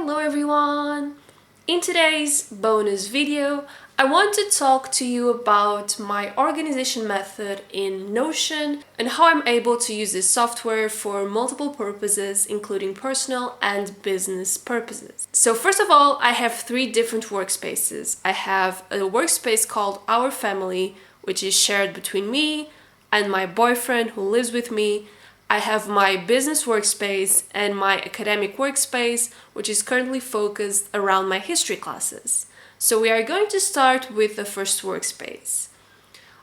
Hello everyone! In today's bonus video, I want to talk to you about my organization method in Notion and how I'm able to use this software for multiple purposes, including personal and business purposes. So first of all, I have three different workspaces. I have a workspace called Our Family, which is shared between me and my boyfriend who lives with me. I have my business workspace and my academic workspace, which is currently focused around my history classes. So we are going to start with the first workspace.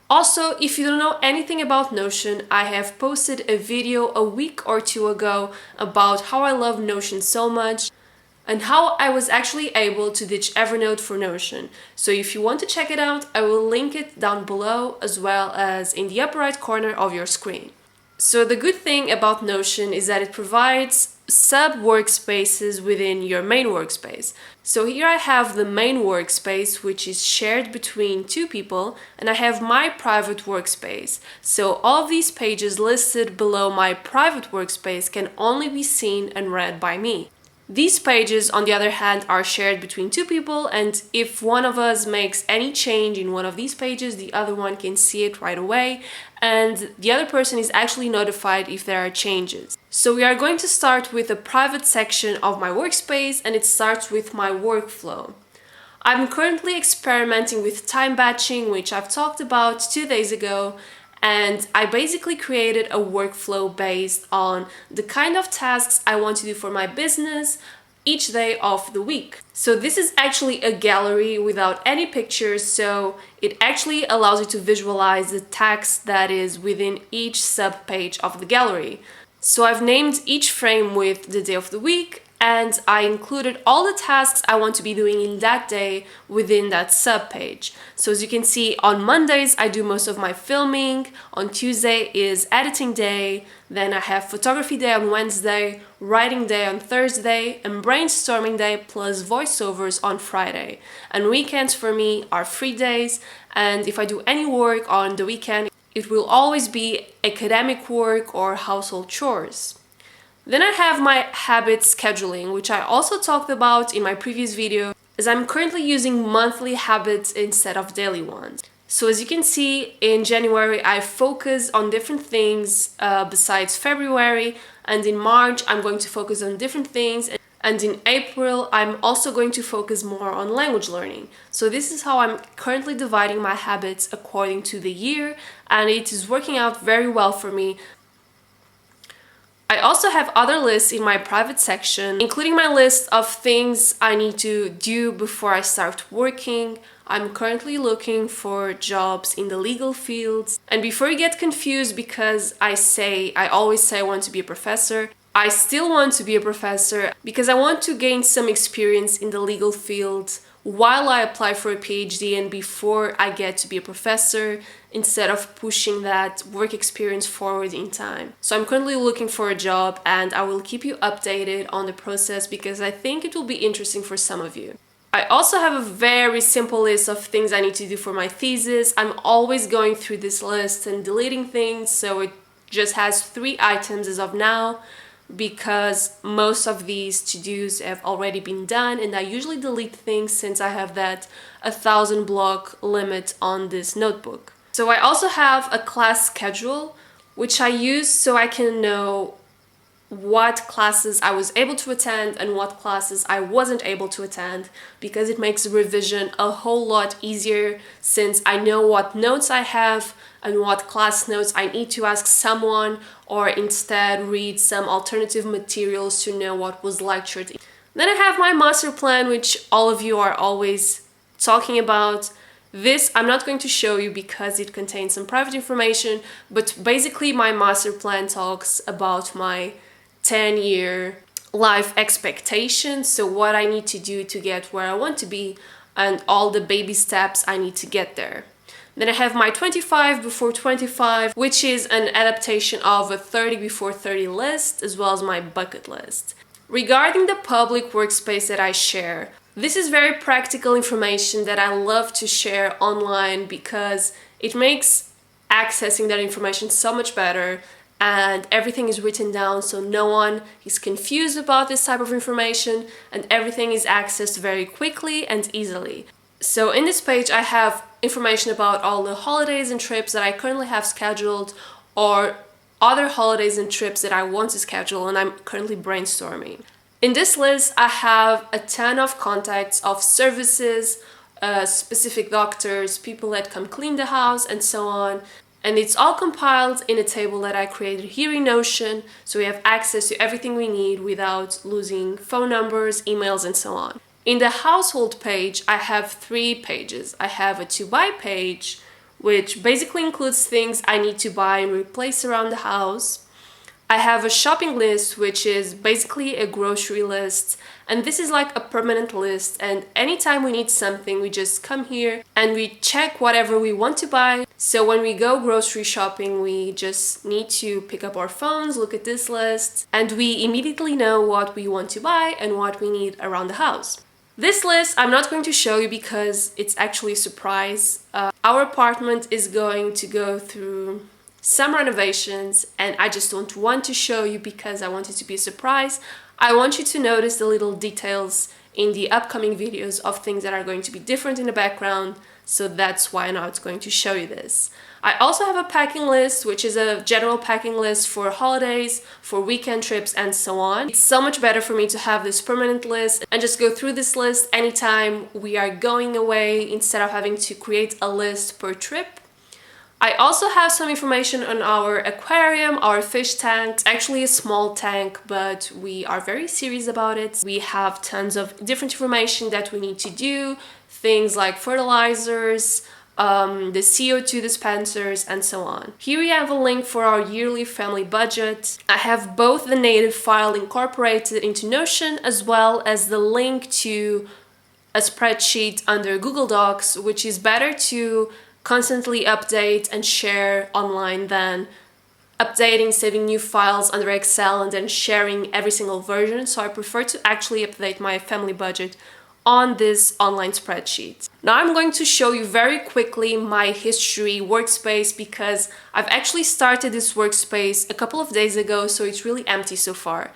Also, if you don't know anything about Notion, I have posted a video a week or two ago about how I love Notion so much and how I was actually able to ditch Evernote for Notion. So if you want to check it out, I will link it down below as well as in the upper right corner of your screen. So the good thing about Notion is that it provides sub-workspaces within your main workspace. So here I have the main workspace, which is shared between two people, and I have my private workspace. So all of these pages listed below my private workspace can only be seen and read by me. These pages, on the other hand, are shared between two people, and if one of us makes any change in one of these pages, the other one can see it right away, and the other person is actually notified if there are changes. So we are going to start with a private section of my workspace, and it starts with my workflow. I'm currently experimenting with time batching, which I've talked about 2 days ago, and I basically created a workflow based on the kind of tasks I want to do for my business each day of the week. So this is actually a gallery without any pictures, so it actually allows you to visualize the text that is within each sub-page of the gallery. So I've named each frame with the day of the week, and I included all the tasks I want to be doing in that day within that sub-page. So as you can see, on Mondays I do most of my filming, on Tuesday is editing day, then I have photography day on Wednesday, writing day on Thursday, and brainstorming day plus voiceovers on Friday. And weekends for me are free days, and if I do any work on the weekend, it will always be academic work or household chores. Then I have my habit scheduling, which I also talked about in my previous video, as I'm currently using monthly habits instead of daily ones. So as you can see, in January I focus on different things besides February, and in March I'm going to focus on different things, and in April I'm also going to focus more on language learning. So this is how I'm currently dividing my habits according to the year, and it is working out very well for me. I also have other lists in my private section, including my list of things I need to do before I start working. I'm currently looking for jobs in the legal fields. And before you get confused, because I always say I want to be a professor, I still want to be a professor because I want to gain some experience in the legal field while I apply for a PhD and before I get to be a professor, instead of pushing that work experience forward in time. So I'm currently looking for a job, and I will keep you updated on the process because I think it will be interesting for some of you. I also have a very simple list of things I need to do for my thesis. I'm always going through this list and deleting things, so it just has 3 items as of now, because most of these to-dos have already been done, and I usually delete things since I have that 1,000 block limit on this notebook. So I also have a class schedule, which I use so I can know what classes I was able to attend and what classes I wasn't able to attend, because it makes revision a whole lot easier since I know what notes I have and what class notes I need to ask someone, or instead read some alternative materials to know what was lectured. Then I have my master plan, which all of you are always talking about. This I'm not going to show you because it contains some private information, but basically my master plan talks about my 10-year life expectations, so what I need to do to get where I want to be and all the baby steps I need to get there. Then I have my 25 before 25, which is an adaptation of a 30 before 30 list, as well as my bucket list. Regarding the public workspace that I share, this is very practical information that I love to share online because it makes accessing that information so much better, and everything is written down so no one is confused about this type of information, and everything is accessed very quickly and easily. So in this page I have information about all the holidays and trips that I currently have scheduled, or other holidays and trips that I want to schedule and I'm currently brainstorming. In this list I have a ton of contacts of services, specific doctors, people that come clean the house, and so on. And it's all compiled in a table that I created here in Notion, so we have access to everything we need without losing phone numbers, emails, and so on. In the household page, I have 3 pages. I have a to buy page, which basically includes things I need to buy and replace around the house. I have a shopping list, which is basically a grocery list, and this is like a permanent list, and anytime we need something we just come here and we check whatever we want to buy. So when we go grocery shopping we just need to pick up our phones, look at this list, and we immediately know what we want to buy and what we need around the house. This list I'm not going to show you because it's actually a surprise. Our apartment is going to go through some renovations and I just don't want to show you because I want it to be a surprise. I want you to notice the little details in the upcoming videos of things that are going to be different in the background, so that's why I'm not going to show you this. I also have a packing list, which is a general packing list for holidays, for weekend trips, and so on. It's so much better for me to have this permanent list and just go through this list anytime we are going away instead of having to create a list per trip. I also have some information on our aquarium, our fish tank. It's actually a small tank, but we are very serious about it. We have tons of different information that we need to do, things like fertilizers, the CO2 dispensers, and so on. Here we have a link for our yearly family budget. I have both the native file incorporated into Notion as well as the link to a spreadsheet under Google Docs, which is better to constantly update and share online than updating, saving new files under Excel and then sharing every single version. So I prefer to actually update my family budget on this online spreadsheet. Now I'm going to show you very quickly my history workspace because I've actually started this workspace a couple of days ago, so it's really empty so far.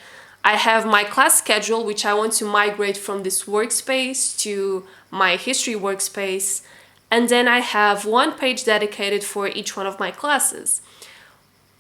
I have my class schedule, which I want to migrate from this workspace to my history workspace. And then I have one page dedicated for each one of my classes.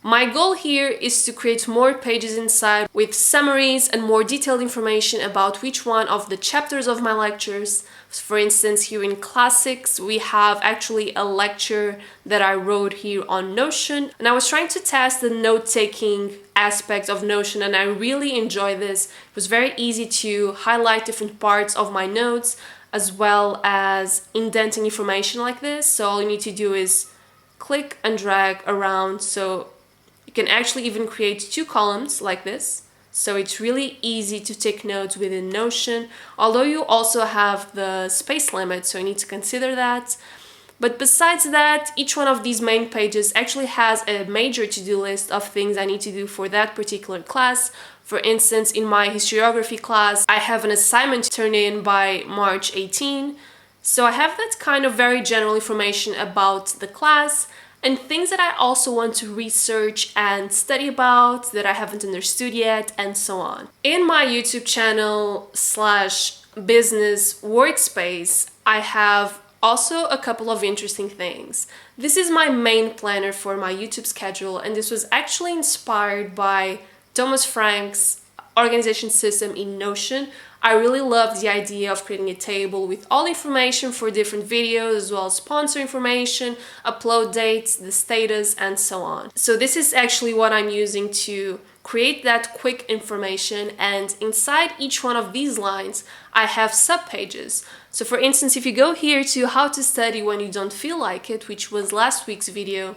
My goal here is to create more pages inside with summaries and more detailed information about which one of the chapters of my lectures. For instance, here in classics, we have actually a lecture that I wrote here on Notion. And I was trying to test the note-taking aspect of Notion and I really enjoy this. It was very easy to highlight different parts of my notes as well as indenting information like this. So all you need to do is click and drag around. So you can actually even create 2 columns like this. So it's really easy to take notes within Notion, although you also have the space limit, so you need to consider that. But besides that, each one of these main pages actually has a major to-do list of things I need to do for that particular class. For instance, in my historiography class, I have an assignment to turn in by March 18. So I have that kind of very general information about the class and things that I also want to research and study about that I haven't understood yet, and so on. In my YouTube channel / business workspace, I have also a couple of interesting things. This is my main planner for my YouTube schedule, and this was actually inspired by Thomas Frank's organization system in Notion. I really love the idea of creating a table with all information for different videos, as well as sponsor information, upload dates, the status, and so on. So this is actually what I'm using to create that quick information, and inside each one of these lines I have subpages. So for instance, if you go here to how to study when you don't feel like it, which was last week's video,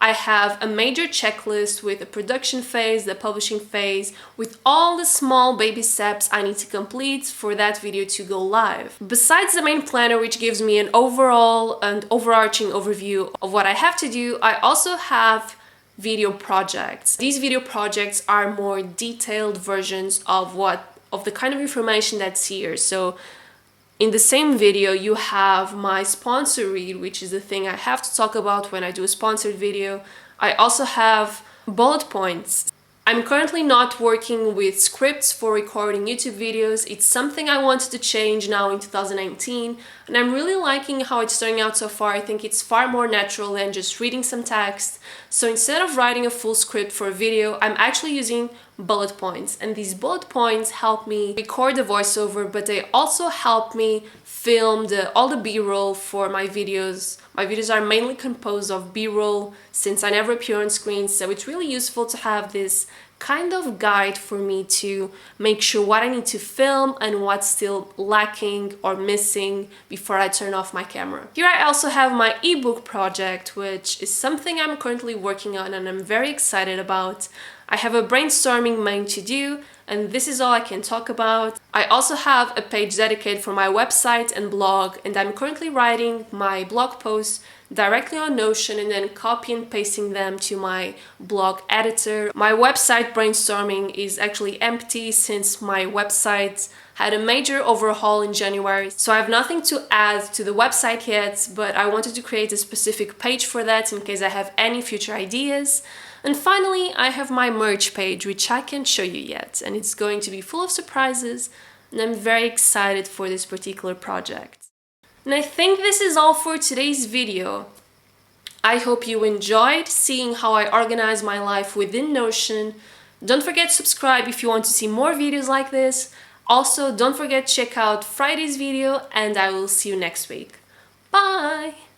I have a major checklist with the production phase, the publishing phase, with all the small baby steps I need to complete for that video to go live. Besides the main planner, which gives me an overall and overarching overview of what I have to do, I also have video projects. These video projects are more detailed versions of the kind of information that's here. So in the same video, you have my sponsor read, which is the thing I have to talk about when I do a sponsored video. I also have Bullet points. I'm currently not working with scripts for recording YouTube videos. It's something I wanted to change now in 2019, and I'm really liking how it's turning out so far. I think it's far more natural than just reading some text. So instead of writing a full script for a video, I'm actually using bullet points, and these bullet points help me record the voiceover, but they also help me film all the B-roll for my videos. My videos are mainly composed of B-roll since I never appear on screen, so it's really useful to have this kind of guide for me to make sure what I need to film and what's still lacking or missing before I turn off my camera. Here I also have my ebook project, which is something I'm currently working on and I'm very excited about. I have a brainstorming main to do, and this is all I can talk about. I also have a page dedicated for my website and blog, and I'm currently writing my blog posts directly on Notion and then copy and pasting them to my blog editor. My website brainstorming is actually empty since my website had a major overhaul in January, so I have nothing to add to the website yet, but I wanted to create a specific page for that in case I have any future ideas. And finally, I have my merch page, which I can't show you yet, and it's going to be full of surprises, and I'm very excited for this particular project. And I think this is all for today's video. I hope you enjoyed seeing how I organize my life within Notion. Don't forget to subscribe if you want to see more videos like this. Also, don't forget to check out Friday's video, and I will see you next week. Bye!